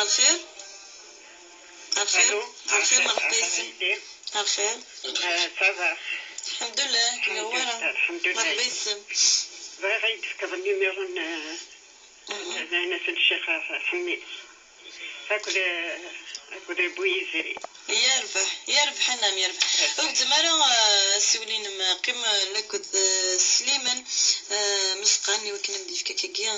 الخير. الخير مرحبا ياسين. الخير. صافا الحمد لله منوره. الحمد لله. مرحبا ياسين. بغيت تفكر النيميرو ناس الشيخ حميد هاكل بويزري يربح نعم يربح. تمارا سولين ما قيم لكد سليمان مسقاني وكنا ندير كاكيا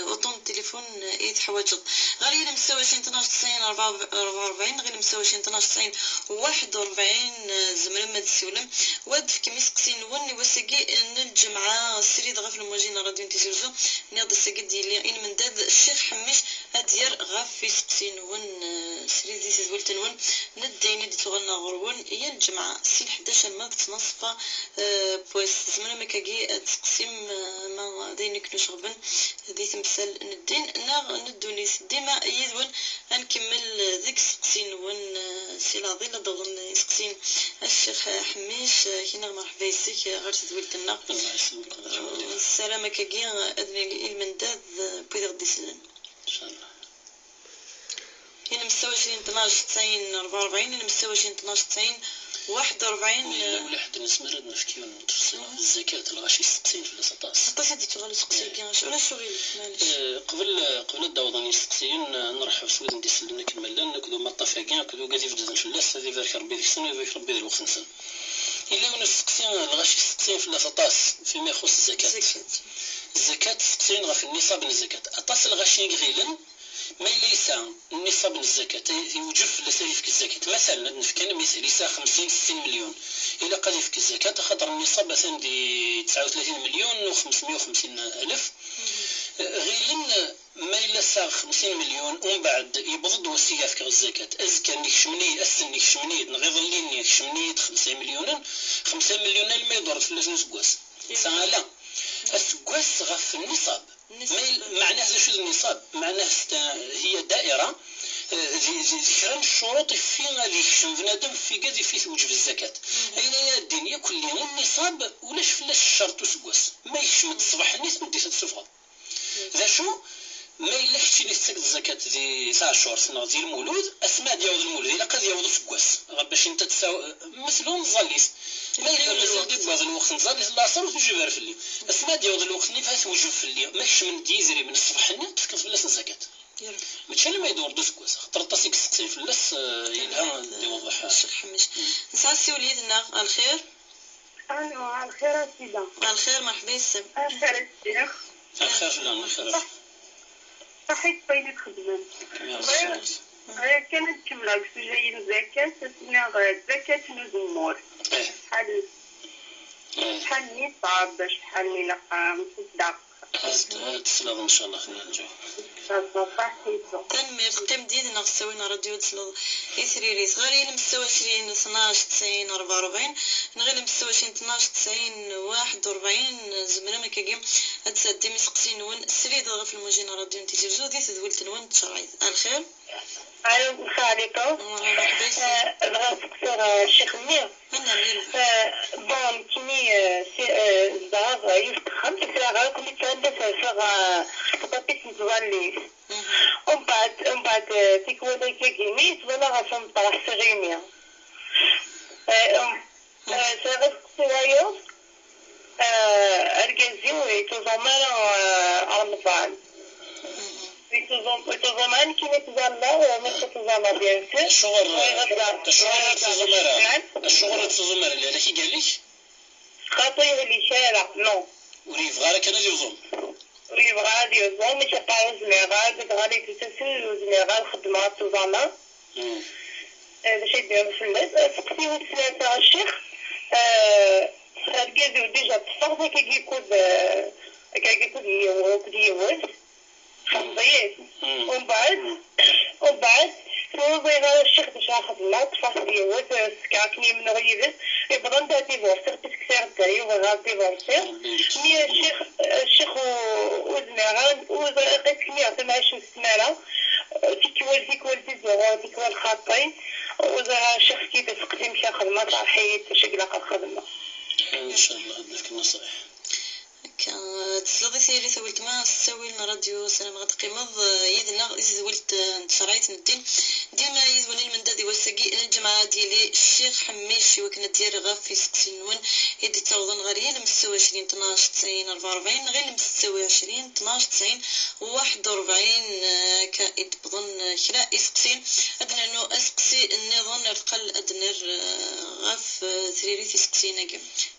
اوطون التليفون يتحوجد غير مساوي 12 90 44 غير مساوي 12 90 41 زمرمة السولم واد كيما يسقسين وني وساقي الجمعة السريد غاف المواجهة راديو تيزوزو نيض الساقي ديالي ان من داد الشيخ حميش هادير غاف يسقسين ون سريد زيت ولتن ون نديني دي تغنى غرون هي الجمعة السي 11 ما تنصفى بويس زمرا مكاكي تقسيم ما دينك نشغبن هذه تمثال ندين ندونيس ديما يدون نكمل ذيك سقسين ون سيلاضي لا ضغن يسقسين الشيخ حميش كينا مرحبا يسيك غير تزويلت النق السلامة كاكي ادني المنداد بيد غدي سلن ان شاء الله. هنا مستوى 12 90 44 هنا مستوى 12 90 41 ولا حد نسمر نفكيو نتفصلوا الزكاة الغاشي 60 في السطاس. سطاس هادي تغالي سقسي كاش ولا شغل معليش. قبل الدوضاني يسقسيون نرحب سود ندي سلنا كملنا نكدو مطافاكين نكدو قادي في جزن فلاس هذه بارك ربي ذيك السنة ويبارك ربي ذيك الوقت نسن. إلا ونسقسين الغاشي 60 في السطاس فيما يخص الزكاة. الزكاة 60 غا في النصاب الزكاة. أطاس الغاشي غيلن ما ليس النصاب الزكاة يوجب لسيف الزكاة مثلا نفكر مثال يسا 50-60 مليون إلا قد يفك الزكاة خاطر النصاب مثلا دي 39 مليون و550 ألف غيلن ما لسا 50 مليون ومن بعد يبضد وسيا في الزكاة أزكى نكشمني أسن نكشمني نغيظ لي نكشمني 5 مليون ما يدور في النسقواس سهلا السقواس غف النصاب معناه شو النصاب معناه هي دائرة ذكرى الشروط في غادي يكشم بنادم في قادي فيه توجب الزكاة هي الدنيا كلها النصاب ولاش فلاش الشرط وسقواس ما يكشم الصباح الناس مديت الصفغة ذا شو ما إلا كشتي نستك الزكاة ذي 9 شهور سنة ديال المولود أسماء ديال المولود إلا قد يعوض سقواس باش انت تساوي مثلهم الزاليس ما إلا مازال دي بهذا الوقت نزاليس العصر وتوجب في الليل أسماء ديال الوقت اللي فات توجب في الليل ماكش من ديزري من الصبح النت تفكر في اللاس الزكاة ماشي ما يدور دو سقواس خاطر طاسيك سقسي في اللاس يلها يوضح الشيخ حميش نساسي وليدنا الخير. أنا الخير سيدا. الخير مرحبا يسم. الخير الشيخ. الخير فلان الخير. صحيت بين خدمة. كانت كملة جايين الزكاة تسمى زكاة الزمور. شحال نصاب شحال ملقام تصدق. تسلم إن شاء الله خلينا نجاوب. تنمير تمديد نغسوين راديو تسلو يسريري صغاري مستوى 20 12 90 44 نغير مستوى 12 90 41 زمرا ما كاكيم هاد سادي مسقسين ون السريد غف الموجينا راديو تيزو دي تدول تنون تشرعي الخير. الو السلام عليكم. بغا نسقسي الشيخ منير. بون كيمي الزهر يفتخم تسرع كل تهدف في طبيت نتظلي ومن بعد تيكولا كيمي تظل غفم طرح سغيميا سغف سوايو أرجزي ويتوزمان رمضان ويتوزمان كيما تظلا ومن تتظلا بيانسير الشغل تزمر اللي لكي قالك خاطيه اللي شارع نو وريف غارك أنا ديوزم ريف غادي يوزم مش قاوز ميغاد غادي تسلسل وزميغاد خدمات تظلا باش يدير في الناس سقسي وثلاثة الشيخ الكازي وديجا تصفر كيكون يوز خمضيات ومن بعد هو غير الشيخ باش ياخذ لا تفاصيل يوز سكاكني من غيرس يبغى ندير ديفورسي تكسر الدري وغا ديفورسي مي الشيخ وزميغان وغيت كمية تماش السمانة تيكوال زيرو تيكوال خاطي وزا الشيخ كي تسقسي مشى خدمة صحيت شكلها قد خدمة إن شاء الله هدفك النصائح تسلطي ثيري ثولت ما سوي راديو سلام غد قيمض يدنا زولت شرايط الدين ديما يزوني من دادي وساقي الجماعة ديالي الشيخ حميشي وكنا دير غافي سقسي نون يدي تعوضن غير هي المستوى 20 12 90 44 غير المستوى 20 12 90 41 كايد بظن كلا يسقسين ادنا انه اسقسي النظام القل ادنا غاف ثريري تسقسينا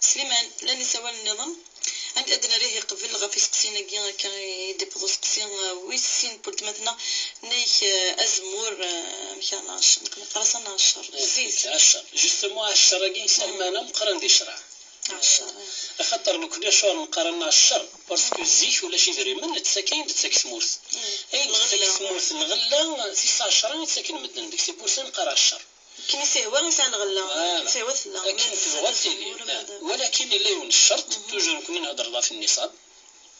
سليمان لاني سوى النظام عند أدنى ريه قبل غافي سقسينا كيا كان يدبضو سقسين ويسين بولت مثلا نيك أزمور مكان عشر نقرصنا عشر زيت عشر جوستمو عشر كي سلمانة مقرن دي شرع عشر خاطر نكون شهر مقارنة عشر باسكو زيك ولا شي دري من تساكين تساك سمورس اي تساك سمورس الغلة 19 تساكن مدن ديك سي بورسين قرا عشر كي سيهوا نسال الغلا سيهوا ثلا ولكن الا يون الشرط توجور كنا نهضر في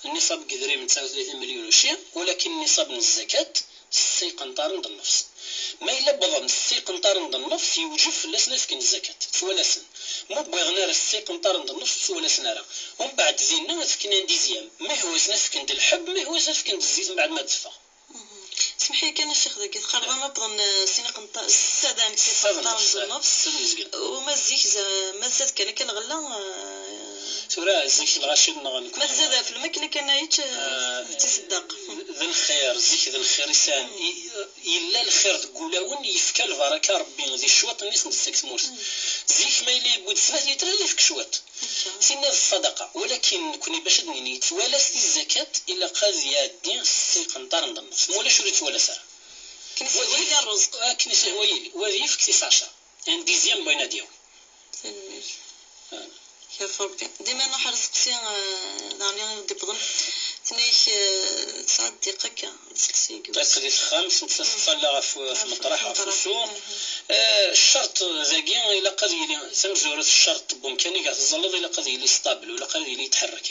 النصاب قدري من 39 مليون وشي ولكن النصاب من الزكاة 6 قنطار من النفس ما الا بضم 6 قنطار من النفس يوجب فلاسنا فكن الزكاة فولاسن مو بغينا 6 قنطار من النفس فولاسنا راه ومن بعد زينا فكنا ديزيام ما هو سنفكن الحب ما هو سنفكن الزيت من بعد ما تدفع سمحي كان الشيخ ذاك تقربا ما بظن سين قنطار السادة من 6 قنطار من النفس وما زيك ما زاد كان غلا ترى زيك الغاشي نغنكو ما تزاد في الماكله كان يت تصدق ذا الخير زيك ذا الخير يسان الا الخير تقولون يفكى البركه ربي ذي الشواط الناس نسكت مورس زيك ما يلي بود سنه يترى يفك شواط سينا الصدقه ولكن كوني باش نيني توالست الزكاه الا قاضي الدين 6 قنطار من النص ولا شريت ولا سار كنيسه ويلي الرزق كنيسه ويلي وظيف 19 ان ديزيام بين ديو يا ربي ديما نحرص قسي داني دي بظن ثنيك 9 دقائق سقسي دقيقة خامس نتصلى في مطرح في السوق الشرط ذاكي الا قضي لي سمزورة الشرط بامكاني كاع تظل الا قضي لي ستابل ولا قضي لي يتحرك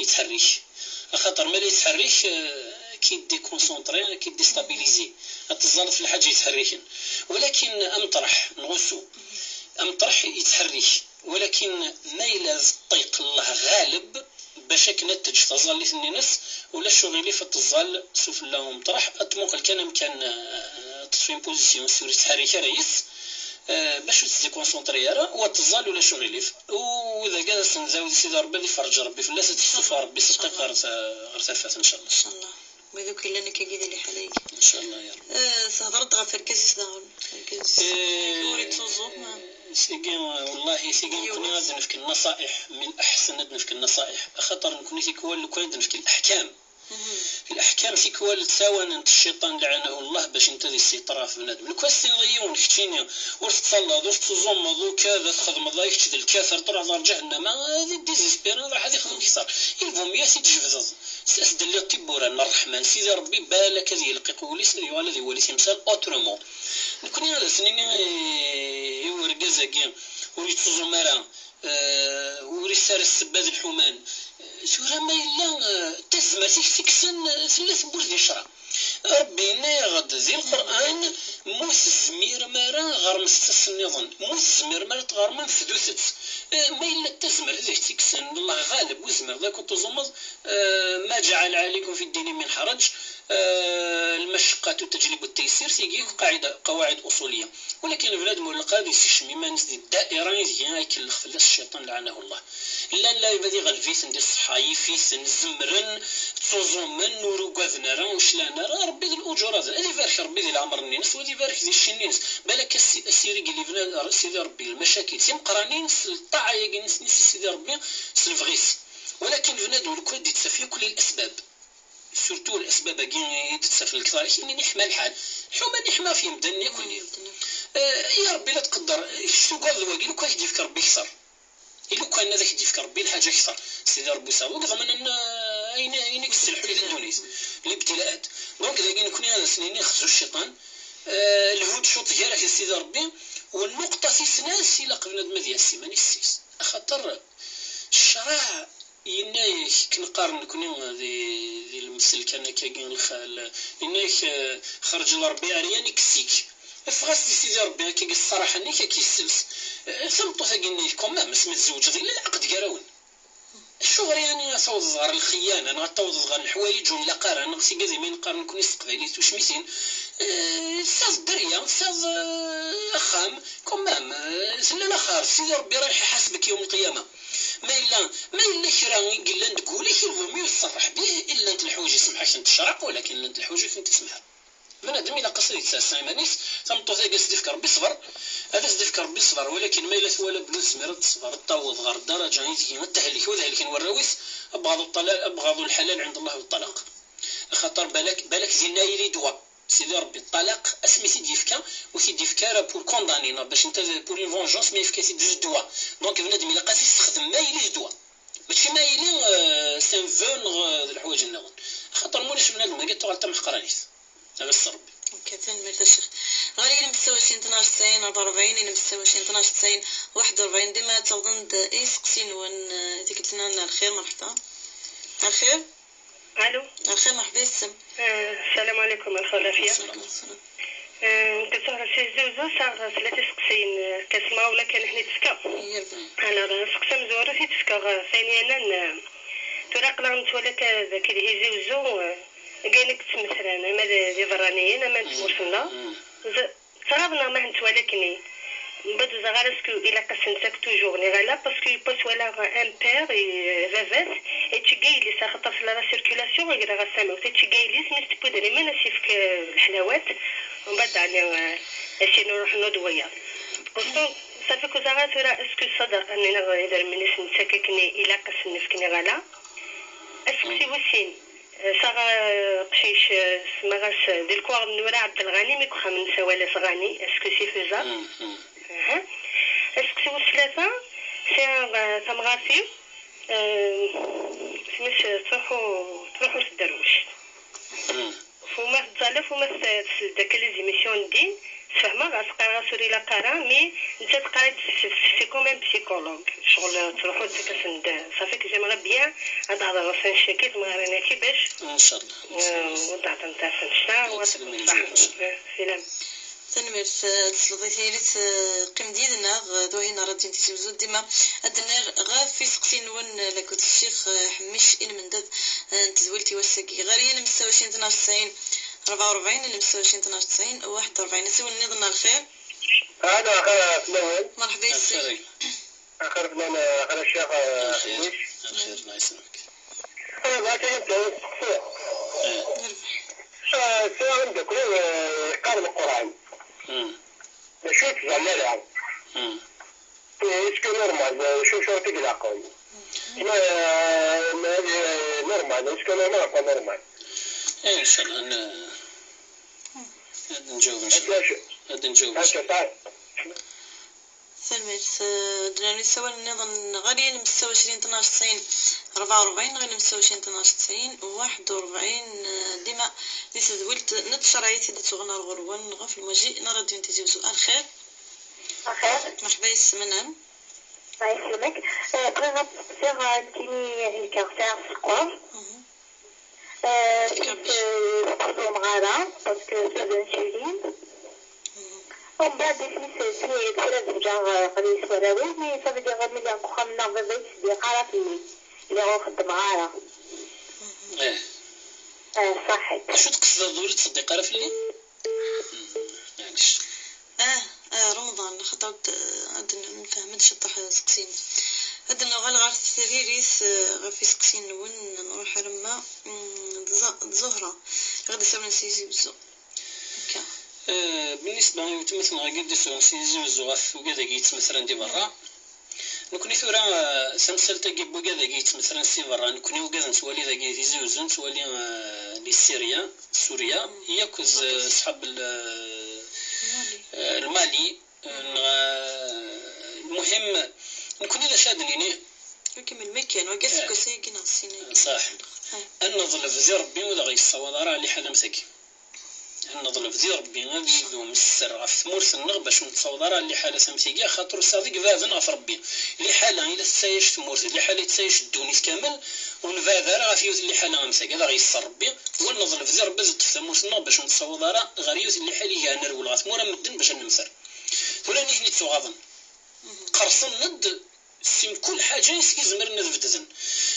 خاطر ملي يتحرك كيدي كونسونطري كيدي ستابيليزي تظل في الحاجة يتحركن ولكن امطرح نغسو امطرح يتحرك ولكن ما إلا الطيق الله غالب باش كنتج تظل لي ثنينس ولا شغلي في التظل سوف الله مطرح اتموق الكلام كان تصفين بوزيسيون سوري تحريك رئيس باش تزي كونسونطري راه وتظل ولا شغلي واذا جالس نزاود سيدي ربي يفرج ربي فلاس تشوف ربي صدق غير تفات ان شاء الله ان شاء الله وذوك اللي انا كيدير لي حاليك ان شاء الله يا رب هضرت غير في الكازيس داغون وريت توزو سيجين والله سيجين كوني غادي نفك النصائح من احسن نفك النصائح خاطر نكوني في كوال كون نفك الاحكام الاحكام في كوال تساوى انت الشيطان لعنه الله باش انت ذي السيطره في بنادم الكويستين ضيون كتفيني ورث تصلى ورث تزوم ذو كذا تخدم ضايك تشد الكافر تروح دار جهنم هذه ديزيسبيرون راح يخدم كيسار يلفهم يا سيدي جفزز ساسد اللي طيبورنا الرحمن سيدي ربي بالك هذه يلقي قولي سيدي ولا ذي ولي تمثال اوترومون نكوني على سنين يورجز كيم وريت تزومرا وريسار السباد الحمان سورة ما إلا تزمر سيكسن ثلاث بوردي شرع ربي ناغد ذي القرآن موس الزمير مارا غير مستس النظام موس الزمير مارا تغار من فدوثت ما إلا تزمر ذي تكسن الله غالب وزمر ذاك تزمض ما جعل عليكم في الدين من حرج المشقة تجلب التيسير سيجيك قواعد أصولية ولكن البلاد مولقا دي سيشمي ما نزدي الدائرة يزيان يكلخ فلاس الشيطان لعنه الله لا يبدي غالفيس ندي الصحاي فيس نزمرن تزومن وروقاذنا راه وشلانا راه ربي ذي الأجور هذا فارك ربي ذي العمر الناس ودي فارك ذي الشنينس بالك السيري اللي بنا سيدي ربي المشاكل سيمقرانين الطاعة يا نس سيدي ربي سلفغيس ولكن بنادم الكل دي تسافي كل الأسباب سورتو الاسباب كي تتسافر الكثار كي نحمى الحال حما نحمى في مدن كل يا ربي لا تقدر شتو قال الواقي لو كان يديك ربي يكثر الا كان هذاك يديك ربي الحاجه يكثر سيدي ربي صاوب ضمن اين يكسل حدود الدنيا الابتلاءات دونك اذا كون هذا سنين يخزو الشيطان الهود شوط ديالك سيدي ربي والنقطه في سناس الى قبل ديال السيماني السيس خاطر الشرع ينايك كنقارن كوني ذي المثل كان كاين الخال ينايك خرج لربي عريان كسيك فغاس سيدي ربي كي الصراحه ني كيسلس ثم طوثا كاين كومام اسم الزوج ذي العقد كراون الشغل يعني صوت صغار الخيانه انا غطاو صغار الحوايج ولا قارن خصي كاع ما نقارن كل استقباليت وشميتين استاذ الدريه استاذ اخام كمام سلا الاخر سيدي ربي راه يحاسبك يوم القيامه ما الا كرا قلنا نقول لك المهم يصرح به الا انت الحوايج يسمحك انت تشرق ولكن انت الحوايج انت تسمحها بنادم الا قصر يتسع مانيس تمطوثا جالس ديفك ربي صبر هذا ديفك ربي صبر ولكن ما الا ثوالا بلوز مرض صبر طوض غير الدرجه يجي ما تهلك وذلك والراويس ابغضوا الطلاق ابغضوا الحلال عند الله والطلاق خاطر بالك زينا يريدوا سيدي ربي الطلاق اسمي سيدي يفكا وسيدي يفكا راه بور كونداني باش انت بور اون فونجونس ما يفكا سيدي جوج دوا دونك بنادم الا قاس يستخدم ما يليش دوا ماشي ما يلي سان فون الحوايج النغن خاطر موليش بنادم ما قلت غلطه محقرانيس هذا السرب كثير مرتا الشيخ غالي إلى مستوى 12 90 44 إلى مستوى 12 90 41 ديما تظن يسقسين وان قلت لنا الخير مرحبا الخير الو الخير مرحبا السم السلام عليكم الخلافيه كتهرب شي زوزو صار 3 سقسين كاسما ولا كان حنا تسكا انا راه سقسا مزوره في تسكا ثانيا انا تراقنا نتولى كذا كيدي زوزو قالك تمثلنا ما دي فرانيين ما نتوصلنا صرابنا ما نتولكني بدو زغار اسكو الى قسنتك توجور ني غالا باسكو يبوس ولا ان بير ريفيس اي تشيغيلي خاطر في لا سيركولاسيون غير غاسامو تشيغيلي سميت بودري ما نسيفك الحلاوات ومن بعد على شي نروح ندويا قصو صافي كو زغار ترى اسكو صدق اني نغير من اسم تسككني الى قسنفكني غالا اسكو سي وسين صار قشيش سماغاس ديال الكوار نورا عبد الغني ميكو خامن سوالي صغاني اسكو سي فيزا اسكو سي وسلافا سي تمغارفي سميش تروحو تدروش فما تزالف وما داك لي زيميسيون دين تفهمها غاسقرا سوري لا قرا مي انت تقرا سي كوميم بسيكولوج شغل تروحو تكسند صافي كجيمرا بيان هضر راسن شكيت ما رانا كيفاش ان شاء الله وضعت نتاع فنشتا سلام تنمر تسلطيثيرت قيم ديدنا دوهينا رادين تيزوزو ديما الدنير غا في سقسين ون لكوت الشيخ حميش إن من داد تزولتي وساكي غاري لمستوى 12 90 44 لمستوى 12 90 41 نسوي نظن الخير هذا اخر فلان مرحبا يسير اخر فلان اخر الشيخ حميش الخير الله يسلمك ما كنت سواء عندك قارن القرآن شو تزعل يعني اسكو نورمال شو تقلع قوي ما نورمال اسكو نورمال ان شاء الله انا نجاوب ان شاء الله نجاوب سلمت دراني سوا نظن غالي لمستوى 12 90 44 غير لمستوى 12 90 41 ديما ليس زولت نتشرعيتي دتغنى الغروان غا في المجيء نرد انت زوزو الخير مرحبا يسمنان الله يسلمك بغينا نصير كيني الكارتير سكوار تقصو مغارة باسكو سو دانسولين ومن بعد ديفنيس سمية كثيرة زوجة قديس وراوي مي صافي ديغا ملي نكوخا منا بيبيت دي قارة فيني اللي غو خدم غارة صحيح شو تقصد الضروري تصدي قارة في الليل؟ معليش رمضان خاطر عندنا نفهمتش الطح سقسين عندنا غير السريريس غير في سقسين ون نروح رما زهرة غادي سوينا سيزي بزو هكا بالنسبة يتمثل غادي سوينا سيزي بزو وكذا يتمثل عندي برا نكوني ثورة سمسلتا جيب وكذا يتمثل سي برا نكوني وكذا نسوالي ذا جيت يزوزن نسوالي للسوريا سوريا ياكوز صحاب المالي المهم نكون إذا شادنيني كيما المكان وقاسك وسايقين السيناء صح النظلف ذي ربي وذا غيصوى دارا اللي حاله مساكي النظلف ذي ربي غادي يدوم السر غف مورس النغ باش نتصوى دارا اللي حاله سمسيكي خاطر صادق فازن غف ربي اللي حاله إلا تسايش تمورس اللي حاله تسايش الدونيس كامل ونفاذر غفيوت اللي حاله مساكي هذا غيصر ربي والنظلف ذي ربي زدت في مورس النغ باش نتصوى دارا غريوت اللي حالي هي نرول غف مورا مدن باش نمسر ولا نيجي نتسوغاضن قرصن ند سيم كل حاجة يسكي زمرنا ذبدزن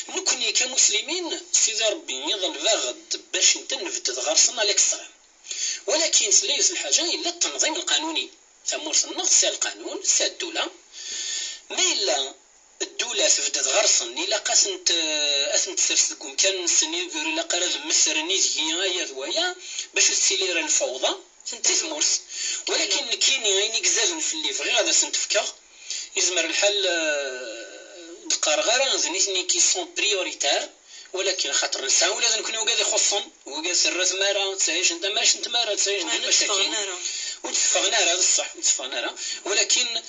نكون ولكن كمسلمين سيدي ربي يظل باغد باش نتنفذ غرسنا ليكستريم، ولكن سليس الحاجه الا التنظيم القانوني ثمورس النقد سا القانون سا الدوله. ما الا الدوله تبدأ غرسن الا قاسنت اثنت سرسكم كان سني يقولوا لا قرا مسرني هي ذويا باش تسيلير الفوضى تثمرس. ولكن كاين يعني كزاف في اللي فغي هذا سنتفكر يزمر الحل دقار زنيتني كي سون بريوريتير، ولكن خاطر نساو لازم نكونوا قاعد يخصهم وقاعد سر ثماره تعيش انت ماش نتمارا تعيش المشاكل وتفغنا هذا الصح وتفغنا. ولكن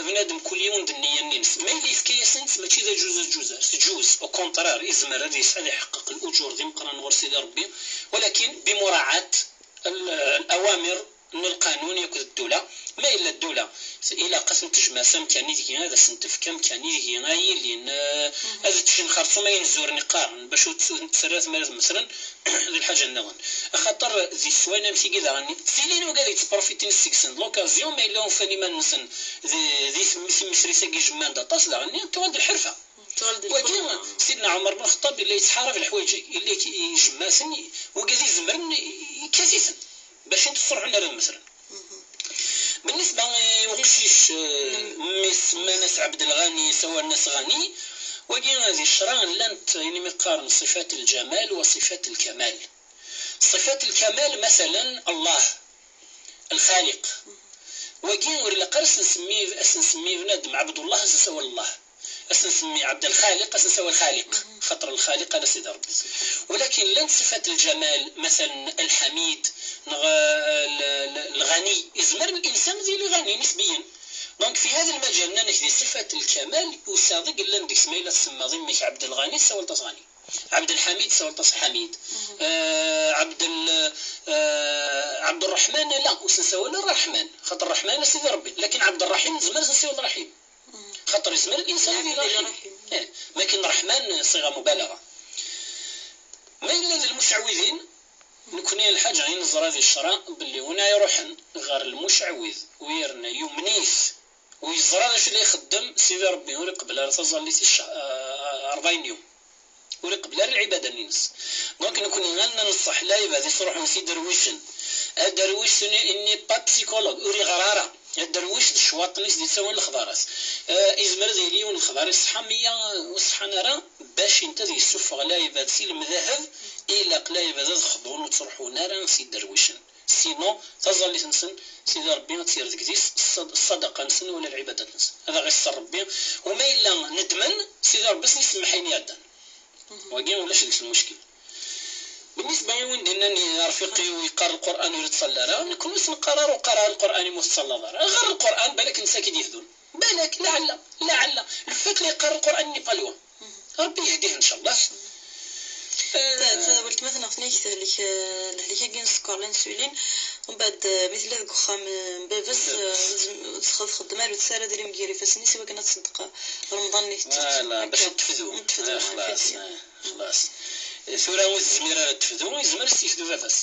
بنادم كل يوم النيه نينس ما اللي في كيسنت ماشي ذا جوز او كونترار يزمر هذا يحقق الاجور ديال مقران غير سيدي ربي، ولكن بمراعاه الاوامر من القانون ياخذ الدوله. ما الا الدوله الى قسم تجماسه كان يجي هذا سنتف كم كان يجي غاي لين هذا تشين خرصو ما ينزور نقارن باش تسرات مثلا هذه الحاجه النظام خاطر ذي السوانه ماشي كذا راني سيلين وقال يتبروفيتي السكسن لوكازيون ما الا فاني ما نسن ذي مشري ساكي جمان داطاس راني تولد الحرفه ولكن سيدنا عمر بن الخطاب اللي يتحارى في الحوايج اللي يجماسن وقال يزمرن كثيفا باش تصرحوا لنا مثلا. بالنسبه مغشيش ما ناس عبد الغني سواء الناس غني وكاين هذه الشرع لانت يعني مقارن صفات الجمال وصفات الكمال. صفات الكمال مثلا الله الخالق وكاين ولا قرص نسميه بنادم عبد الله سوى الله نسمي عبد الخالق سوى الخالق خطر الخالق على سيدي ربي. ولكن لن صفات الجمال مثلا الحميد الغني يزمر الانسان ذي الغني نسبيا. دونك في هذا المجال نحكي صفات الكمال وصادق لن ديك سميله تسمى ضمك عبد الغني سوى الغني عبد الحميد سوى حميد عبد الرحمن لا وسنسوى الرحمن خاطر الرحمن سيدي ربي، لكن عبد الرحيم زمر سنسوى الرحيم خاطر اسم الانسان ذي الرحيم. لكن الرحمن صيغه مبالغه. ما الا المشعوذين نكون الحاجه غير نزر هذه الشرع باللي هنا يروحن غير المشعوذ ويرنا يومنيس ويزرى هذا اللي يخدم سيدي ربي وري قبل تظل 40 يوم وري قبل العباده الناس. دونك نكون غالنا نصح لا يبقى يصرح في درويشن الدرويش اني با بسيكولوج وري غراره الدرويش الشواطنيس دي تسوي الخضارات ازمر ديالي والخضار الصحاميه والصحانره باش انت دي السفغ لا يبقى سيلم ذهب الى قلا يبقى تخضون وتصرحوا نارا سي درويشن سينو تظل تنسن سيدي ربي تصير ديكتيس الصدقه نسن ولا العباده نسن هذا غير سر ربي. وما الا ندمن سيدي ربي يسمحيني عدن وكاين ولاش ديك المشكل. بالنسبه لي انني رفيقي ويقرا القران ويتصلى راه نكون نقرا وقرا القران متصلى غير القران بالك نساكن يهدون بالك لعل الفات اللي يقرا القران نيبالوا ربي يهديه ان شاء الله. قلت مثلا خصنيك اللي كاين السكر الانسولين ومن بعد مثل هذاك خام بابس خدمه له تساره ديالي مكيري فاسني سوا كنا تصدق رمضان نيت لا باش تفدو خلاص ثورة والزميرة تفدو يزمر يستفدو باباس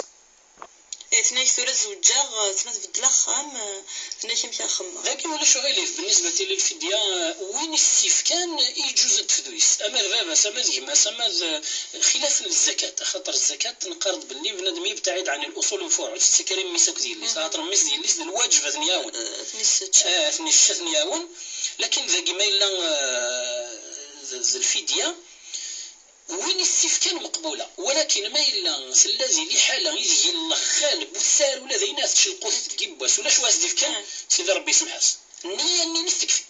ثناي ثورة زوجة تما تبدل خام ثناي كيمشي خما لكن ولا شو غيليف بالنسبة للفدية وين السيف كان يجوز تفدويس اما باباس اما ديما اما خلاف الزكاة خاطر الزكاة تنقرض باللي بنادم يبتعد عن الاصول والفروع تسكرين ميساك ديالي خاطر ميس ديالي الواجب ثنياون ثنياون. لكن ذا كيما الا الفدية وين السيف كان مقبوله. ولكن ما الا الذي لحاله يجي الله غالب والسار ولا ذي ناس تشلقوه تجيبواس ولا شواس ديف كان سيدي ربي يسمحاس النيه اني نستكفي.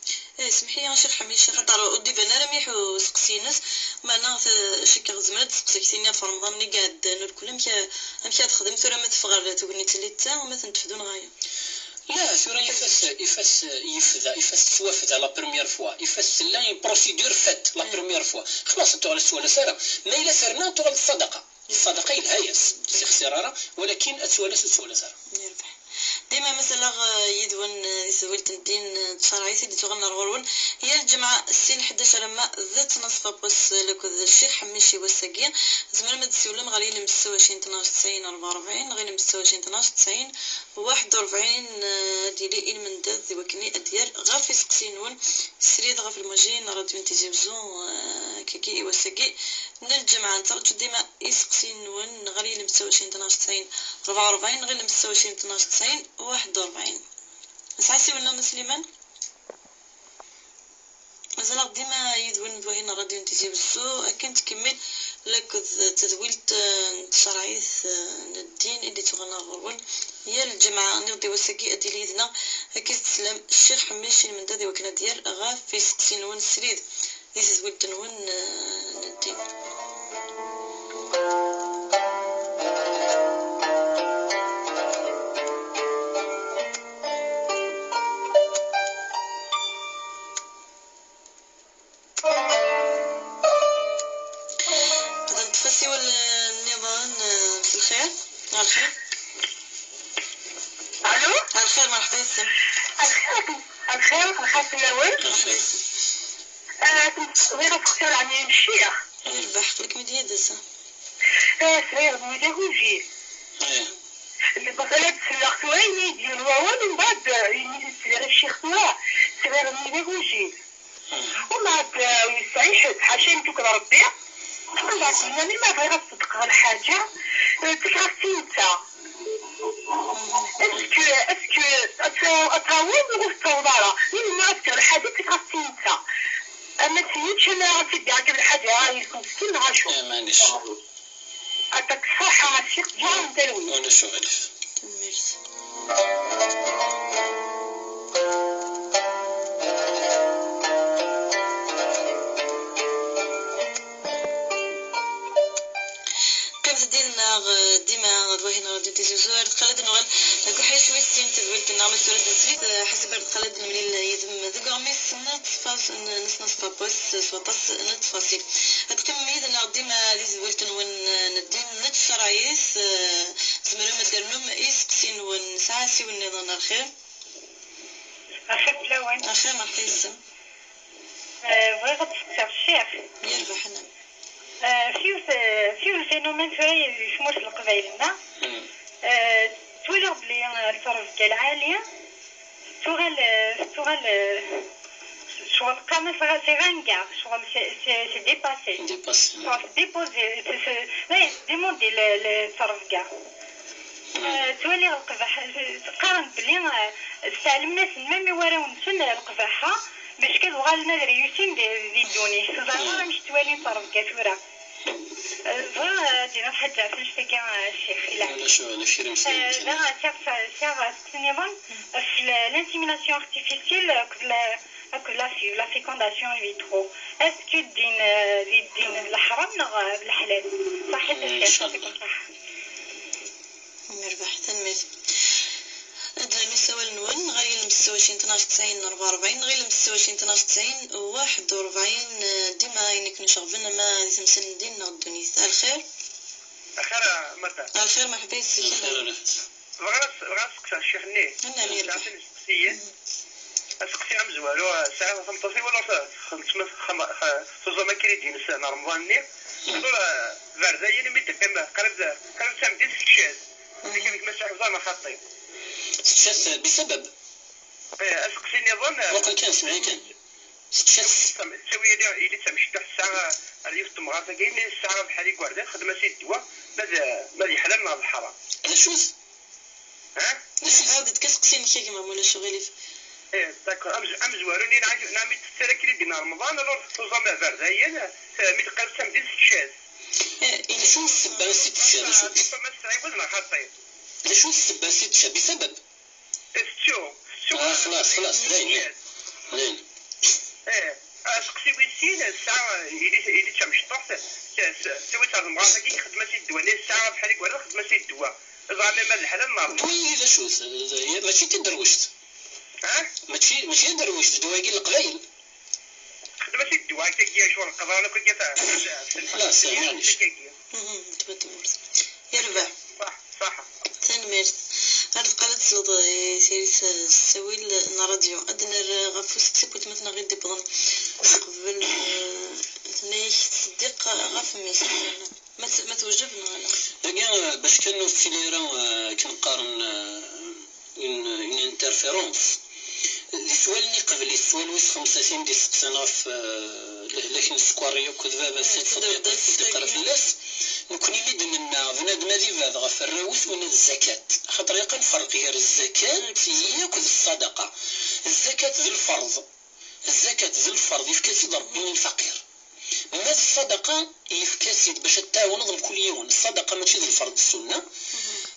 سمحي يا شيخ حميد شيخ خاطر ودي بنا راه ميحو سقسيناس معنا شكا زمرت سقسيتيني في رمضان اللي قاعد نركل امشي تخدم ثورة ما تفغر تقولني تلي تا وما تنتفدون غايه لا ثورة يفاس توافد لا بروميير فوا يفاس لا بروسيدور فات لا بروميير فوا خلاص انتو على السؤال ساره ما الا سرنا انتو على الصدقه يلها ياس استخسارها ولكن السؤال ساره يربح. ديما مثلا يدون يسولت الدين تشرعيتي اللي تغنى الغرون هي الجمعة السين 11 لما ذات نصف بوس لكذا الشيخ حميشي وساقية زمان ما تسولم غالي لمستوى 92 44 غير مستوى 92 41 ديالي من داز وكني اديار غافي سقسينون سريد غاف المجين راديو تيزيفزون كيكي وساقي من الجمعة نترجو ديما يسقسينون غالي لمستوى 92 44 غير مستوى 92 41 نسعسي ولا سليمان مازال ديما يدون بوهنا راديو نتيجي بزو اكن تكمل لك تدويلت تشرعيث الدين اللي تغنى غرون هي الجمعة نغدي وساقي ادي ليدنا هكي تسلم الشيخ حميشي من دادي وكنا ديال غاف في سقسين ون سريد دي تدويلت نون الدين والنظام في الخير على الخير الو على الخير مرحبا يسم الخير الخاص الاول مرحبا يسم كنت صغيره تختار عني الشيخ يربح لك مديه دسه صغيره ميداغوجي المسألة تسلق وين يدير هو من بعد يصير الشيخ صغيره ميداغوجي ومن بعد يستعيش حاشا نتوكل ربي يعني ما بغيت تصدق على حاجه تكرهتي انت اسكو اتعاون وتوضارة من ما اذكر الحاجه تكرهتي انت اما تسيتش انا عرفتي كاع الحاجه هاي يكون سكين عاشو معليش عطاك الصحه الشيخ جا نديروي وانا شغلف ميرسي ديما دوهنا ردي تيزوار تخلد نوال كو حيس ويسين تزويلت النعمة سورة نسريت حسب تخلد نمليل يدم ذو قاميس نتفاس نص بابوس سوطاس نتفاسي هتكم ميدنا ديما ديزويلت نون ندين نتشرايس زمرو مدرنوم إسقسين ونساسي ونظن الخير أخذت لون أخير ما حيسم بغيت تفكر الشيخ يربح أنا فيه الفينومين شوية يسموش القبايلنا تولي بلي الفرص ديال عالية شغل كما سي غانكاع شغل سي ديباسي شغل ديبوزي ديموندي الفرص كاع تولي القباح تقارن بلي استعلمنا سنمامي وراو نسن القباحة باش كنوغالنا ريوسين دي دوني زعما مش توالي طرف كثورة دينا حاجة فاش تلقى الشيخ لا شو انا في رمسي لا سيغ سينيفون في لانسيميناسيون ارتيفيسيل لا فيكونداسيون فيترو اسكو دين الحرام ولا الحلال صحيح الشيخ يعطيكم الصحة مربح تنميت مستوى النون غير المستوى 92 44 غير المستوى 92 41 ديما ينك نشغفنا ما يتمسن ديننا الدنيا الخير أخيرا مرتا الخير مرحبا يسكن بغيت نسقسي الشيخ ني أنا ميربح اسقسي عم زوالو ساعة ثمطاسي ولا خصوصا كريدين السنة رمضان ني هذول فردايا اللي ميتفهم قرب سامدين سكشاز اللي كانت مساعة زعما خاطين استشهاد بسبب اسقسي نظن وقل كان سمعي كان استشهاد تسوي لي تمشي تحت الساعة اللي في المغارفة كاين الساعة بحال يقعد خدمة سي الدواء ما يحلال من الحرام هذا شوز ها عاودت كسقسيني كيما مولا شغلي داكور ام زواروني نعم تسركري ديال رمضان لو خصوصا ما فردايا متقال سامدين الشاز إذا شو السبب سيد الشاب ما استعيبوا لنا خاطين إذا شو السبب سيد الشاب بسبب خلاص زين اسقسي ويسين الساعة اللي تمشي طحت سوي تاع المغارفة كي خدمة سي الدواء الساعة بحال يقول خدمة سي الدواء زعما ما الحلال نار وي إذا شو ماشي تدروشت ماشي دروشت دوايقي القبايل خدمة سي الدواء كي شغل القضاء ولا كي خلاص معليش تبدل يربح صح تنميرت عرف قالت زود سيريس السويل راديو أدنى غفوس تسيبوت مثلا غير دبضن قبل ثنيش تصدق غف ميس ما توجبنا أنا باش كانوا السيليرا كنقارن اون انترفيرونس السؤال اللي قبل السؤال واش 5 دي سقسنا في لكن السكواريو كذا بس تصدق في اللاس نكون يمد لنا بنادم هذه فهذا في الروس وين الزكاة خاطر يقن فرق غير الزكاة هي كذا الصدقة الزكاة ذي الفرض الزكاة ذي الفرض يفكاسي ربي الفقير ماذا الصدقة يفكاسي باش تاون نظم كل يوم الصدقة ماشي ذي الفرض السنة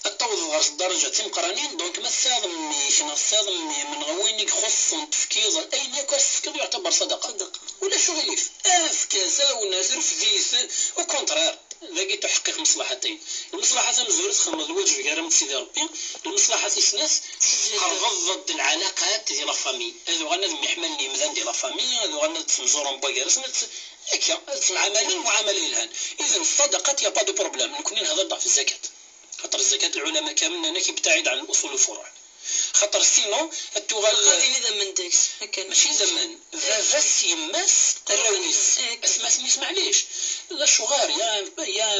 التوظف غير الدرجة تمقرانين دونك ما الساضم شنو الساضم من غوينك خص تفكيز اي نيكاس كذا يعتبر صدقة ولا شغليف افكاسا وناس رفديس وكونترير ذاكي تحقق مصلحتين المصلحة مزورة خمس الوجه كرامة سيدي ربي المصلحة تسناس ضد العلاقات ديال لافامي هذو غنادم يحملني مذان ديال لافامي هذو غنادم تمزورهم بواكارس هكا معاملين معاملين الهان اذا الصدقة يا با دو بروبليم نكون نهضر في الزكاة خاطر الزكاة العلماء كاملين هنا كيبتعد عن الاصول والفروع خاطر سينو التغال هذه زمن داكس هكا ماشي زمان فاس يماس الرويس اسمع ليش لا شغار يا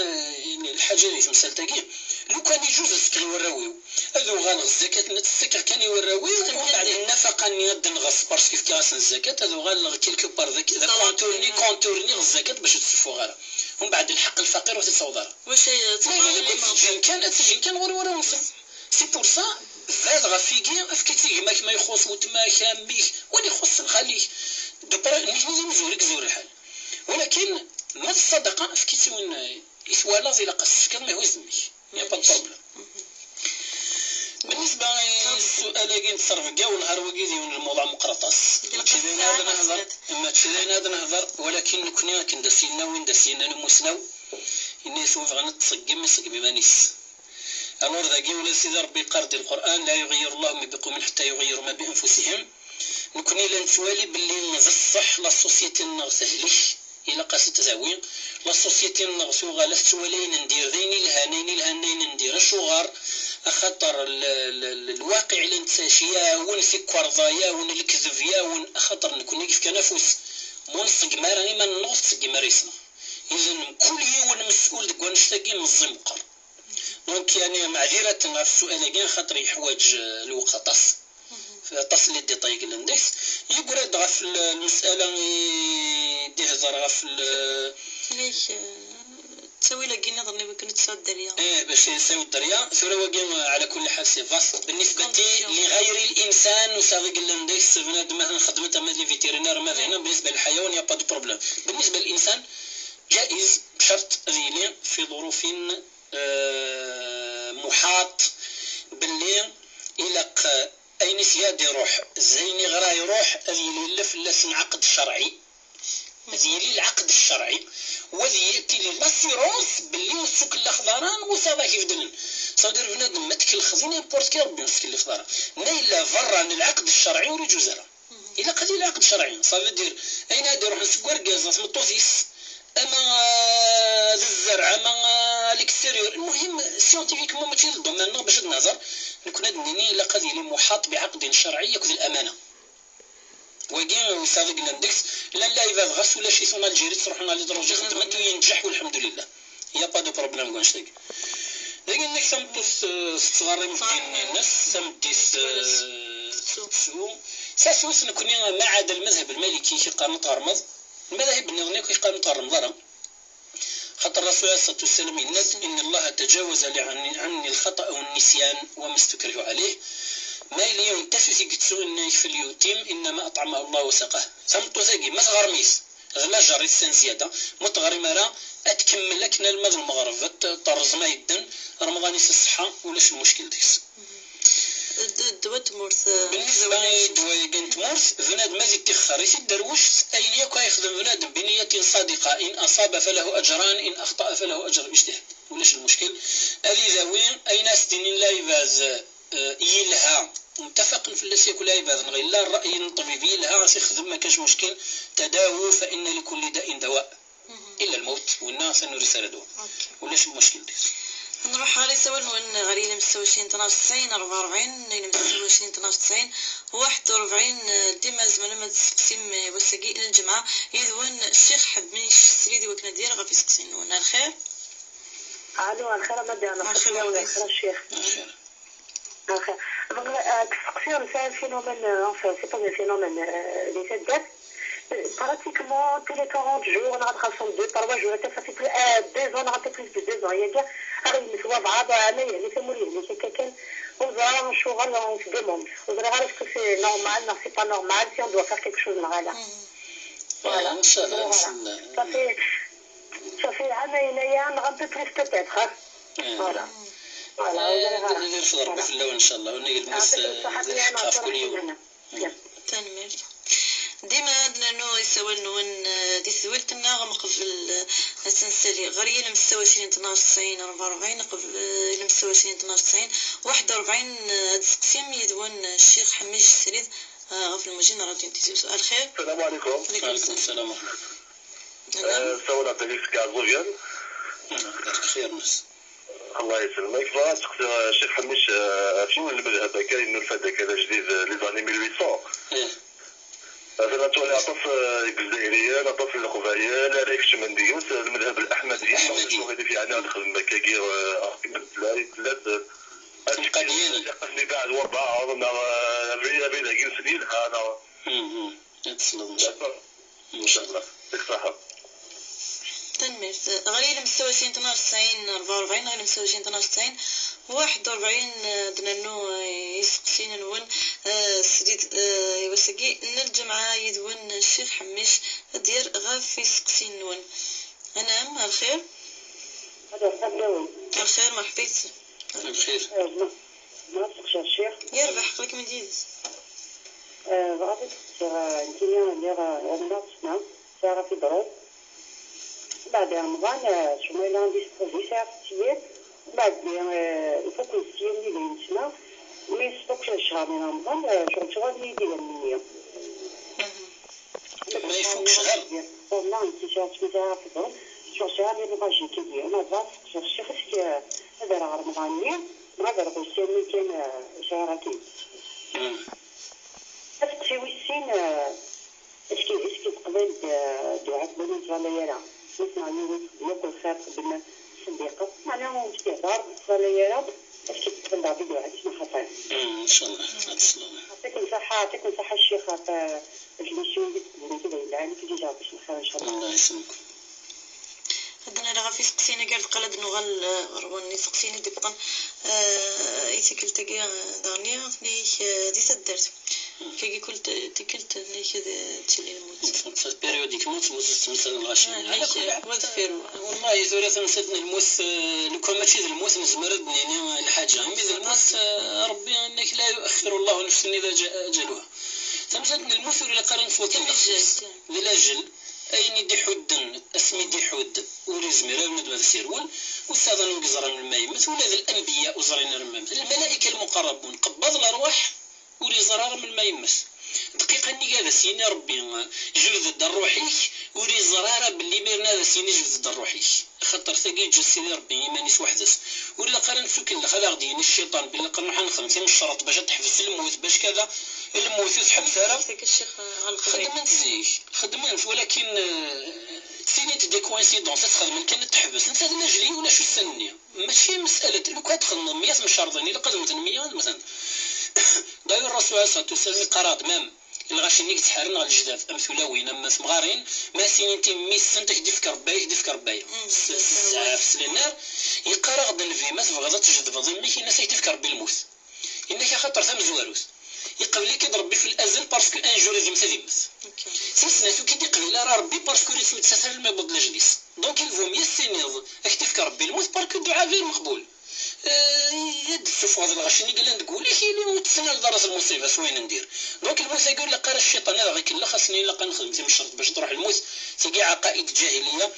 الحاجه اللي تمثل تاكي لو كان يجوز السكري والراويو هذو غالغ الزكاه السكر كان يوراويو ومن بعد النفقه نيض نغص باسكو في كاس الزكاه هذو غالغ كيلكو بار ذاك كونتورني الزكاه باش تسفو غير ومن بعد الحق الفقير وتتصودر واش كان ورا ونص سي بور سا فاز غافيكي افكتي ما يخص وتما كامبيك ولا يخص نخليه دبر نجم نزورك زور الحال ولكن ما الصدقه افكتي وين يسوالا زي لقص كما هو يسمي يا با بروبليم بالنسبه للسؤال اللي تصرف كاع ونهار وكيدي الموضوع مقرطاس هذا نهضر ولكن كنا كندسينا وين دسينا نموسناو الناس وفغنا تصقم مانيس الور ذاكي ولا سيدي ربي قارد القران لا يغير الله ما بقوم حتى يغيروا ما بانفسهم نكون الا نتوالي باللي نصح لا سوسيتي نغسهلش الا قاست تزاوين لا سوسيتي نغسو غالا توالين ندير ذيني الهانين ندير الشغار خاطر الواقع اللي نتساشيا ونسكر ضايا ونكذب يا ون خاطر نكون كيف كنفوس منصق ما راني ما نوصق ما ريسنا اذا كل يوم مسؤول دك ونشتاقي نظم قر دونك يعني معذرة في السؤال كاع خاطر يحواج الوقت تصل لي ديطاي كلانديس يقول هذا في المسألة دي هزار في ليش تسوي لك نظرني ممكن تسوي الدريا باش يسوي الدريا ثورة وقيم على كل حال سي فاست بالنسبة لغير الإنسان وصادق كلانديس بنادم مثلا خدمته مثل فيترينير مثلا بالنسبة للحيوان يا با دو بروبليم بالنسبة للإنسان جائز بشرط ذيلي في ظروف محاط باللي إلى أي سيادي يروح زيني غرا يروح هذه اللي في اللسن عقد شرعي هذه اللي العقد الشرعي وذي يأتي للاسيرونس باللي نسوك الأخضران وصابا كيف دلن صادر بنادم متك الخزينة بورت كي ربي نسك الأخضران نايلا فران العقد الشرعي وريجو زرا إلا قضي العقد الشرعي صافي دير أين هادي يروح نسكوار كازاس مطوسيس اما الزرع اما الاكستيريور المهم سيونتيفيكمون ماشي الدومين باش نهضر نكون هاد النيني الا قضيه اللي محاط بعقد شرعي ياخذ الامانه وكاين صادق لاندكس لا يفاز غاس ولا شي سون الجيري تروح لنا لدروجي خدمته ينجح والحمد لله يا با دو بروبليم كونشتيك لكن نك سامبوس صغاري مدين الناس سامديس سو ساسوس نكون ما عدا المذهب المالكي شي قانون تغرمض المذاهب النظرية كي قام مقارن ضرم خاطر الرسول صلى الله عليه وسلم الناس إن الله تجاوز عني الخطأ والنسيان وما استكره عليه ما اليوم ينتفسي كتسو إن في اليتيم إنما أطعمه الله وسقاه سمتو زاقي ما تغرميس غلا جاري السن زيادة متغري مرا أتكمل لك المذ المغرب طرز ما يدن رمضان الصحة ولاش المشكل ديس دوا تمورث بالنسبة لدوا تمورث بنادم مازال تخر يسد دروش أين يكو يخدم بنادم بنية صادقة إن أصاب فله أجران إن أخطأ فله أجر اجتهاد ولاش المشكل هذه زاوية أي ناس دين لا يفاز يلها متفق في اللي يكون لا يفاز غير لا الرأي الطبيبي يلها يخدم ما كاش مشكل تداووا فإن لكل داء دواء إلا الموت والناس أنه رسالة دواء ولاش المشكل ديس نروح غالي سوا غالي إلى مستوى 92 44 إلى مستوى 92 41 ديما زمان ما تسقسيم وساقي الجمعة يذون الشيخ حبنيش السريدي وكنا ديال غافي سقسين ونا الخير. الو الخير مدام الخير الخير الشيخ الخير تسقسي مثلا فينومين enfin c'est pas un phénomène les fêtes date pratiquement tous les 40 jours on rentre à 62 par mois ça fait plus 2 ans on rentre plus de 2 ans il y a déjà arrive سوا بعض عامية اللي فمولي اللي كان وزرا نشوغل on se demande وزرا عارف que c'est normal non c'est pas normal si on doit faire quelque chose معانا voilà ça fait عامين ايام un peu plus peut-être voilà ندير في ربي في اللون ان شاء الله ونلقى المس خاف كل يوم تنمر ديما لانه يسوى نون دي سوالتنا غمقبل السنسالي غريا لمستوى 20 92 44 قبل لمستوى 20 92 41 تسقسيم يدون الشيخ حميش السريد غف المجين راه تنتي سؤال خير. السلام عليكم. وعليكم السلام ورحمة الله. سوالنا تليف كاع زوجين. خير الناس. الله يسلمك. بغا تسقسي الشيخ حميش شنو المذهب كاين الفدا كذا جديد لي زاني 1800. مثلا تولي عطف الجزائريه عطف الخفايه لا ريكش من ديوس المذهب الاحمدي شنو غادي في عنا الخدمه كاكي ثلاث القدياني اللي بعد وضع انا بين كاين سنين انا تسلم ان شاء الله يعطيك الصحه. تنمر غالي لمستوى 20 92 44 غالي لمستوى 20 92 41 دنانو يسقسين نون سديد يوسقي الجمعة يدون الشيخ حميش دير غاف يسقسين نون. أنام الخير. الخير مرحبا. الخير. ما تسقش الشيخ. يربح قلك من جديد. غادي نتيا ندير ناقصنا ساعة في ضروب. بعد رمضان شنو اللي عندي ستوفي ساعة في التياب بعد الفوق السيام اللي بينتنا ما يسبقش الشهر من رمضان شغل يدير المنية ما يفوقش غير والله انت شاهدت مزاها في الضرب شغل اللي بغاجي كيدير ما بغاش الشيخ هذا راه رمضانية ما ضربوا السيام كان شهرتين تسقسي ويسين اسكي تقبل دعاء بنات ولا نسمع نقول خير قبل الصديقة معناها استهتار بالصلاة اش كتبدا بدعاء شنو خطير ان شاء الله تسلم. يعطيكم صحة الشيخ الجلسون كذا يلعن كي جا باش الخير ان شاء الله. الله يسلمك. هدنا راه في سقسينا قال قلد نغل رواني سقسيني دبطن ايتيكل تاقي دانيا نيك دي سدرت كي قلت تكلت نيك تشلي الموت في بيريوديك موت مثلا الغاشي على كل وذفيرو والله ثلاثة نسيتني الموت لو كان ماشي الموت نزمردني انا الحاجة عمي الموت ربي انك لا يؤخر الله نفسا اذا جاء اجلها تمسكني الموت ولا قرن فوت للاجل أين دي حدن اسمي دي حد ورزمير المدوى السيرول والسادة نقزران المايمث ولا الأنبياء وزرين الممثل الملائكة المقربون قبض الأرواح وري زرار من المايمث دقيقة ني هذا سيني ربي جبد الروحيك وري زرارة باللي ميرنا هذا سيني جبد الروحيك خطر ثقي جسيدي ربي يمانيس وحدث ولا قرن فك اللي خلا غدين الشيطان بالله قرن حنخدم ثم الشرط باش تحبس الموت باش كذا الموت يسحب ثارة خدمت زيك خدمت ولكن سيني دي كوينسيدونس تخدم كانت تحبس انت هذا نجلي ولا شو السنية ماشي مسألة لو كانت تخدم 100 من الشرطين الا قدمت 100 مثلا داير الرسول عليه الصلاه والسلام قراد مام الغاشينيك تحرن على الجداد امثلاوين اما صغارين ما سينتي ميس سنتك ديفكر باي الزعاف سلينار يقرا غدا في ما تبغى تجذب ضمنك الناس يتفكر بالموت انك خاطر ثم زواروس يقبل لك ربي في الازل باسكو ان جور لازم تدمس سنسناتو كي يقبل راه ربي باسكو ريت متساسر ما يبض الجليس دونك الفو مي سينيض اك تفكر بالموت باسكو الدعاء غير مقبول يد السوف هذا الغشني قال نقول لك اللي متسنى لدرس المصيبه سوين ندير دونك الموت يقول لك قال الشيطان هذا غير كلا خاصني لا نخدم تم الشرط باش تروح الموت تلقى عقائد جاهليه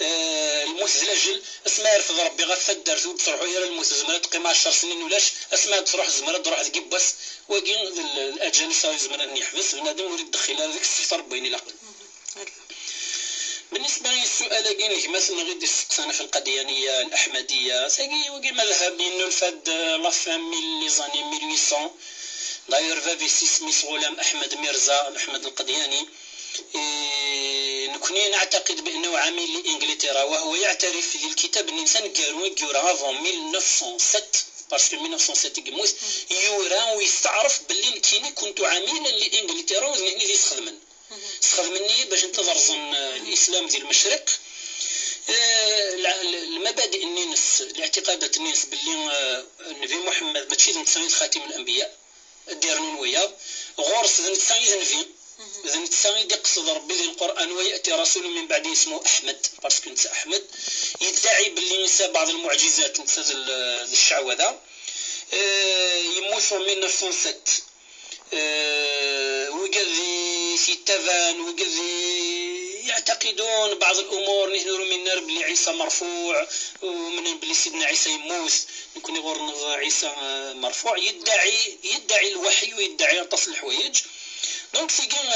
الموت زلاجل اسمع يرفض ربي غفدر تروحوا الى الموت زمره تقيم 10 سنين ولاش اسمع تروح زمره تروح تجيب بس واقين الاجل صاير زمره يحبس بنادم يريد يدخل هذيك السفر بين العقل بالنسبه للسؤال كاين لك مثلا غير السقسانه في القديانيه الاحمديه ساكي وكي مذهب انه الفاد لا فامي لي زاني 1800 داير فافي سميث غلام احمد ميرزا احمد القدياني نكوني نعتقد بانه عامل لانجلترا وهو يعترف في الكتاب ان الانسان كيورا افون 1907 باسكو 1907 يموت يورا ويستعرف باللي كيني كنت عاملا لانجلترا وزني يستخدمن استخدمني باش نتدرزن الاسلام ديال المشرق. المبادئ الناس الاعتقادات الناس باللي النبي محمد ماشي نتساوي خاتم الانبياء ديرنون ويا غورس نتساوي نبي إذا نتساوي يقصد ربي ذي القرآن ويأتي رسول من بعده اسمه أحمد باسكو نتا أحمد يدعي باللي نسى بعض المعجزات نتا الشعوذة يموت من 1907 وقذي في التفان وقذي يعتقدون بعض الأمور نحن من نار بلي عيسى مرفوع ومن بلي سيدنا عيسى يموت نكون يغور عيسى مرفوع يدعي الوحي ويدعي تصل الحوايج دونك سيكين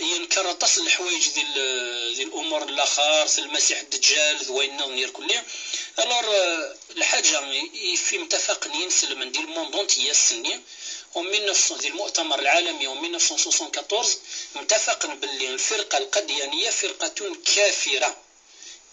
ينكر تصل الحوايج ذي الامور الاخر المسيح الدجال ذوين نظير كلها الور الحاجه في متفق ينسل من ديال الموندونتيه السنيه ومن ذي المؤتمر العالمي و 1974 متفق باللي الفرقه القديانيه فرقه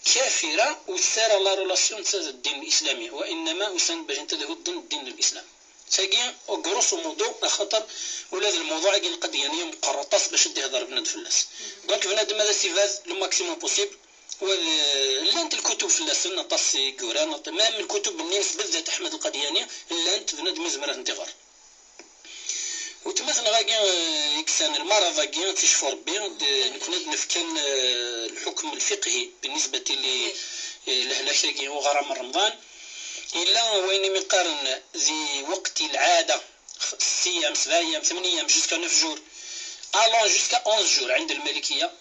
كافره وسار لا ريلاسيون تاع الدين الاسلامي وانما وسند باش تذهب الدين الاسلام ساقي وغروسو مودو خاطر ولاد الموضوع كاين القضيه مقرطاس باش تهضر بنادم فلاس دونك بنادم هذا سيفاز لو ماكسيموم بوسيبل لانت الكتب فلاس نطاسي كوران تمام الكتب الناس بالذات احمد القدياني لانت بنادم زمره انتظار وتمثل غاكي يكسان المرض غاكي تشفر بين كنا نفكان الحكم الفقهي بالنسبه لي لهلاكي وغرام رمضان إلا وين مقارن ذي وقت العادة 6 أيام 7 أيام 8 أيام جوسكا 9 جور ألون جوسكا 11 جور عند المالكية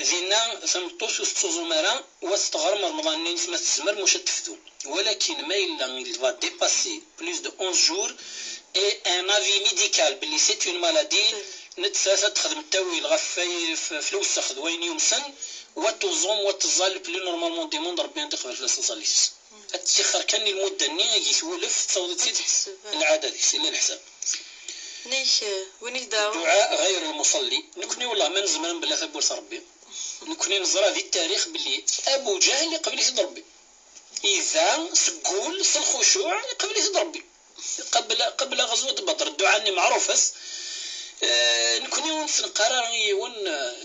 ذينا سنطوس وستوزومارا واستغرم رمضان نيس ما تسمر مش تفدو ولكن ما إلا il va dépasser plus de 11 jours et un avis médical بلي c'est une maladie نتساسا تخدم التاويل غفاي فلوس تاخذ وين يومسن وتزوم وتظل بلي نورمالمون ديموند ربي ينتقبل فلاس نصليس التخر كان المده النيه يسولف تصوت العاده ديك سي الحساب نيش وين يداو دعاء غير المصلي نكوني والله من زمان بلا ثبوت ربي نكوني نزرى في التاريخ باللي ابو جهل قبل يسد ربي اذا سقول في الخشوع قبل يسد ربي قبل غزوه بدر الدعاء اني معروفس نكوني ونقرر ون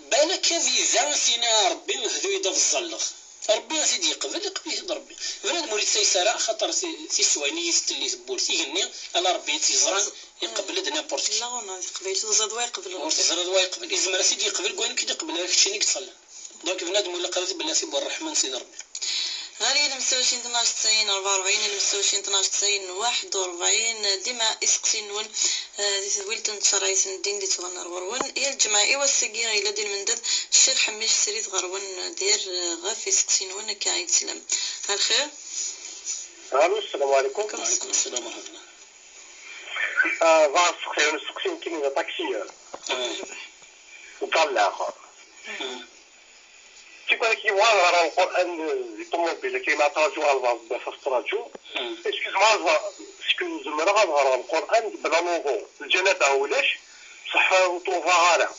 بالك في ذا سينا ربي هذو يدا في الزلخ ربي سيدي يقبل يهضر ربي بنادم مولي تيسرا خاطر سي سواني يستلي تبول تيغني انا ربي تيزران يقبل نيمبورت لا انا يقبل تزاد ويقبل وتزاد ويقبل اذا سيدي يقبل كوين كي يقبل هذاك الشيء اللي تصلى دونك بنادم ولا قال بالله سي الرحمن سيدي ربي غالي المستوشين 12 90 44 المستوشين 12 90 41 ديما اسقسي نون دي ويلتن تشرايس الدين دي تغنر ورون هي الجماعي والسقيا الى ديال المندد الشيخ حميش سريت غرون دير غاف اسقسي نون كايد سلام الخير السلام عليكم. وعليكم السلام ورحمه الله. ضاع سقسي كاين طاكسي وطلع اخر كيف كيبغى راه القران الطوموبيل كيما تراجو الفاز بفاستراجو اسكو زعما غنهار القران بلا نوفو الجنابه ولاش صح وطوفا غالا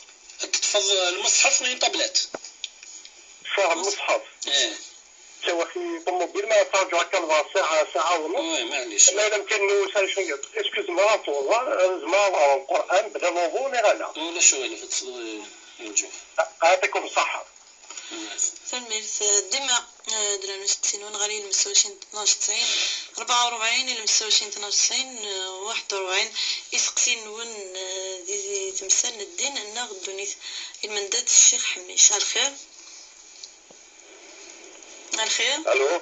تحفظ المصحف من طابلات صح المصحف سوا في طوموبيل ما تراجو هكا ساعه ونص معليش ما لم كان نوصل شنو اسكو زعما زعما القران بلا نوفو ولا غالا ولا شغل في تصلوا نجوف يعطيكم الصحه. فالميرث ديما درانوس تسينون غالي المستوشين 12 90 44 المستوشين 12 90 41 يسقسين ون دي تمثال الدين أنه غدونيت المندات الشيخ حميش. الخير الخير الو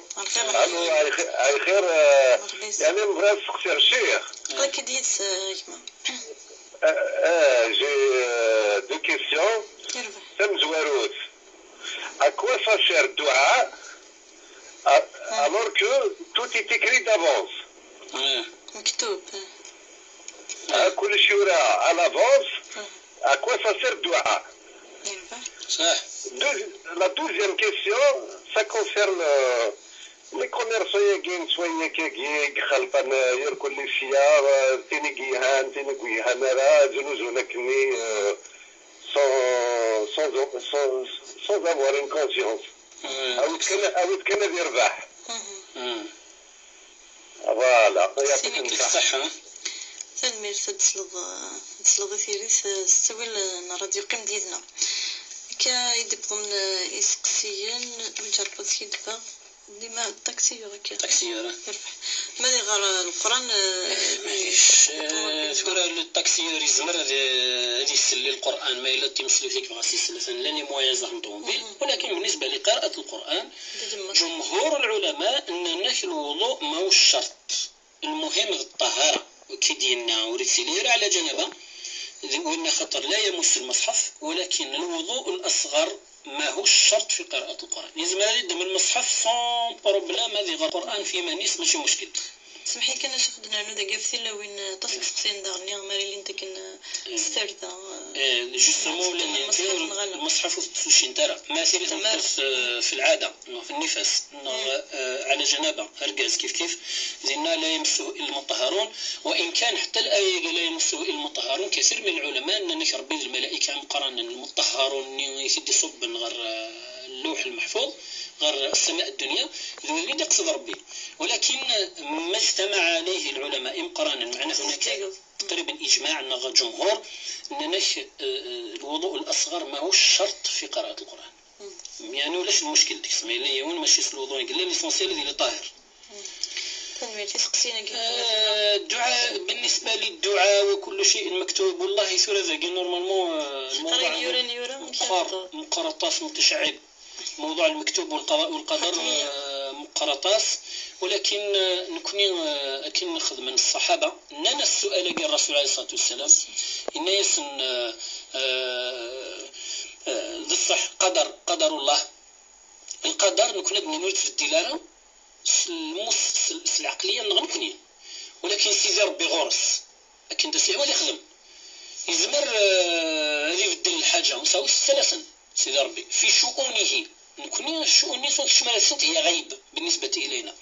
على خير يعني بغيت نسقسي الشيخ لك ديت كيما جي دو كيسيون تم زواروت. À quoi ça sert le dua alors que tout est écrit d'avance? مكتوب كل شيء à l'avance. À quoi ça sert le dua? صح La deuxième question, ça concerne les commerçants qui sont qui خلفنا يركل السيارة تنقيهان تنقيهان زنوزونكني sans avoir une conscience. عاود كان يربح. فوالا يعطيك الصحة. تنمير تسلض ثيريس ستويل راديو قيم ديالنا كيدبضن يسقسيين الجربة كيدبا ديما التاكسي هكا تاكسيورة يربح ماذا غير القران معليش تقول التاكسيور يزمر هذه يسلي القران ما الا تيمسلو فيك غاسي سلفا لاني مويز طوموبيل ولكن بالنسبه لقراءه القران جمهور العلماء ان الوضوء ماهوش شرط المهم الطهاره كي ديالنا وريتسيلير على جنبه وإن خطر لا يمس المصحف ولكن الوضوء الأصغر ماهوش شرط في قراءة القرآن لازم يدم المصحف سون بروبلام هذه القرآن في منيس ماشي مشكل سمحي كنا شخدنا نو داك في لوين تصل سقسين دارني ماري اللي انت كنا ستردا جوستومون المصحف تسوشي نترى مثلا في العاده في النفاس على جنابه ارجاز كيف زينا لا يمسه الا المطهرون وان كان حتى الايه لا يمسه الا المطهرون كثير من العلماء ان ربي الملائكه مقارنه المطهرون يسدي صب غير اللوح المحفوظ غير السماء الدنيا اللي يقصد ربي ولكن ما اجتمع عليه العلماء مقارنة معنا هناك تقريبا اجماع ان الجمهور ان الوضوء الاصغر ماهوش شرط في قراءة القرآن يعني ولاش المشكل ديك السماء اللي يون ماشي الوضوء قال لي ليسونسيال اللي طاهر الدعاء بالنسبة للدعاء وكل شيء مكتوب والله سورة ذاك نورمالمون الموضوع مقرطاس متشعب موضوع المكتوب والقدر مقرطاس ولكن نكون ناخذ من الصحابه ان السؤال قال الرسول عليه الصلاه والسلام ان يسن ذي الصح قدر الله القدر نكون نريد في الدلاله العقليه نغنكني ولكن سيدي ربي غرس لكن تسيح ولا يخدم يزمر هذه يبدل الحاجه ونساوي ثلاثا سيدي ربي في شؤونه نكون الشؤون نسوك شمال سنت هي غيب بالنسبة إلينا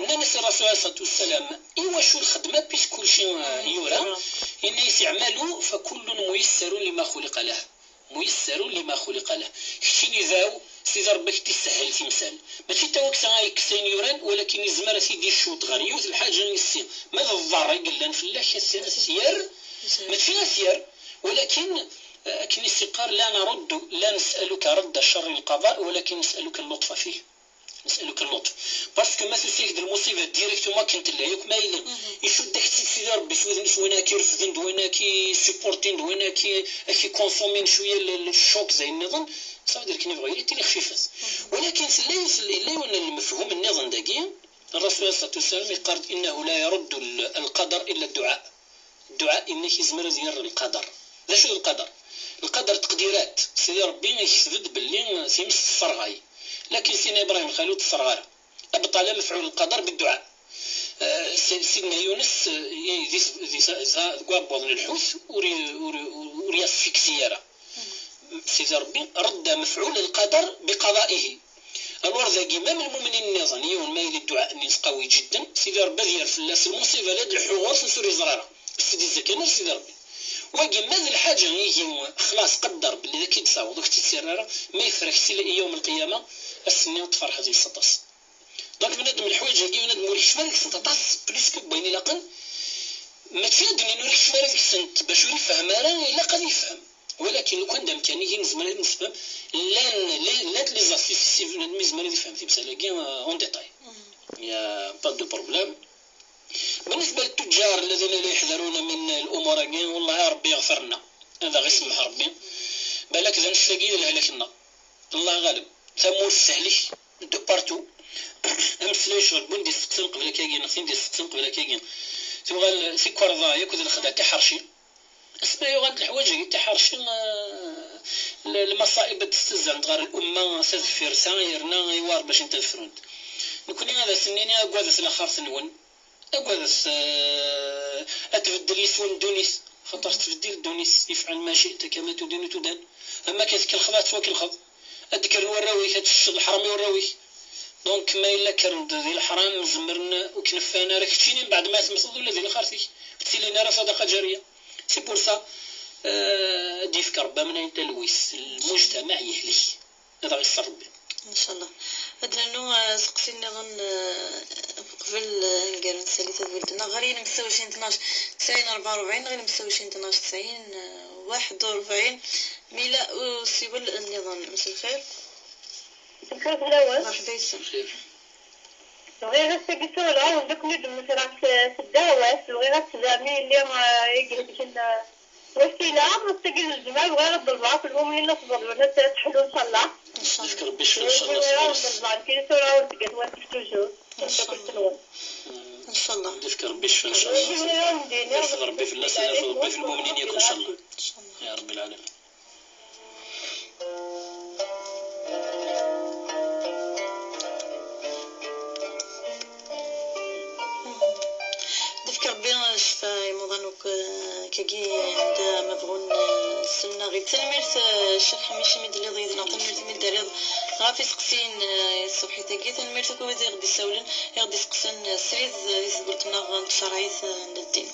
الناس الرسول عليه الصلاة والسلام إيوا شو الخدمة بيس كل شيء يورا إن يعملوا فكل ميسر لما خلق له ميسر لما خلق له شتي ذاو سيدي ربك تسهل تمثال ماشي تا وقت يكسين يوران ولكن يزمر سيدي الشوط غريوت الحاجة يسير ماذا الضر يقول لنا فلاش السير ماشي سير ولكن لكن الاستقرار لا نسألك رد شر القضاء ولكن نسألك اللطف فيه نسألك اللطف باسكو ما تسيك المصيبة ديريكتومون كنت لا ياك ما يشدك سيدي ربي سوينا وانا كيرفدن وانا كي سيبورتين وانا كي كونسومين شويه الشوك زي النظام صافي دير كني بغيتي تيلي خفيفاس ولكن لا المفهوم النظام داكي الرسول صلى الله عليه وسلم يقال انه لا يرد القدر الا الدعاء انك يزمر ديال القدر لا شو القدر تقديرات سيدي ربي يسدد باللي تيمس الصرغاي لكن سيدنا ابراهيم الخليل الصرغاره ابطل مفعول القدر بالدعاء سيدنا يونس كوابوض الحوت ورياس فيك سياره سيدي ربي رد مفعول القدر بقضائه الورذاقي ما من المؤمنين النظاميون ما يلي الدعاء نيس قوي جدا سيدي ربي ديال فلاس المصيبه لاد الحوار نسوري زراره سيدي الزكاه سيدي ربي واجي ماذا الحاجه يجي خلاص قدر باللي ذاك يتصاوب دوك تيسراره ما يفرحش الا يوم القيامه السنين تفرح هذه السطاس دونك بنادم الحوايج هاكي بنادم وريك شمال السطاس بليسكو بيني لاقن ما تفيدني نوريك شمال السنت باش يوري فهم راه الا قد يفهم ولكن لو كان بامكانيه نزمر نفهم لا لي زاسيس بنادم يزمر يفهم في مساله كاع اون ديتاي يا با دو بروبليم بالنسبه للتجار الذين لا يحذرون من الامور كاع والله يا ربي يغفر لنا هذا غير سمح ربي بالك اذا نشتاقي لهلكنا الله غالب ثمور السهلي دو بارتو امسليش البندي السقسم قبل كاين نخدم ديال السقسم قبل كاين تبغى سي كورضا ياكل الخدع تاع حرشي اسمع يغاد الحوايج تاع حرشي المصائب تستز عند غير الامه ساز فرسان يرنا يوار باش نتفرون نكون هذا سنيني اكواز الاخر سنون اكواز اتبدل يسون دونيس خاطر تبدل دونيس يفعل ما شئت كما تدين تدان اما كيسك الخضات فوق الخض هاديك الوراوي هاد الشغل الحرامي وراوي دونك ما الا كان ذي الحرام زمرنا وكنفانا راه كتفيني من بعد ما تمصد ولا ذي الاخرتي تسيلينا راه صدقه جاريه سي بور سا ديفك ربا من انت لويس المجتمع يهلي هذا غير ربي ان شاء الله. هاد نو سقسينا غن قبل نقال نسالي تولدنا غير نمساو 12 90 44 غير نمساو 12 90 41 ميلا وسيبل النظام. مساء الخير. الخير الاول مرحبا يسر. صغيرة سقيتو العون داك ندم مثلا في الدعوة صغيرة زعمي اللي يجي كنا وسيلة مستقل الجمال وغير الضربة في المؤمنين نصبر لنا تحلو إن شاء الله. إن شاء الله. نذكر بشر إن شاء الله. الضربة كي تراون تقد وقت توجو. إن شاء الله. نذكر بشر إن شاء الله. يرفض ربي في الناس يرفض ربي في المؤمنين يكون إن شاء الله. يا رب العالمين. نذكر بين شفاي موضانوك كاكي عند مبغون السنة غير تنميرت الشيخ حميش ميد اللي ضيدنا تنميرت ميد رياض غافي سقسين الصبحي تاكي تنميرت كويدي غدي ساولن غدي سقسن سريد يسبرتنا غنتشرعيت عند الدين.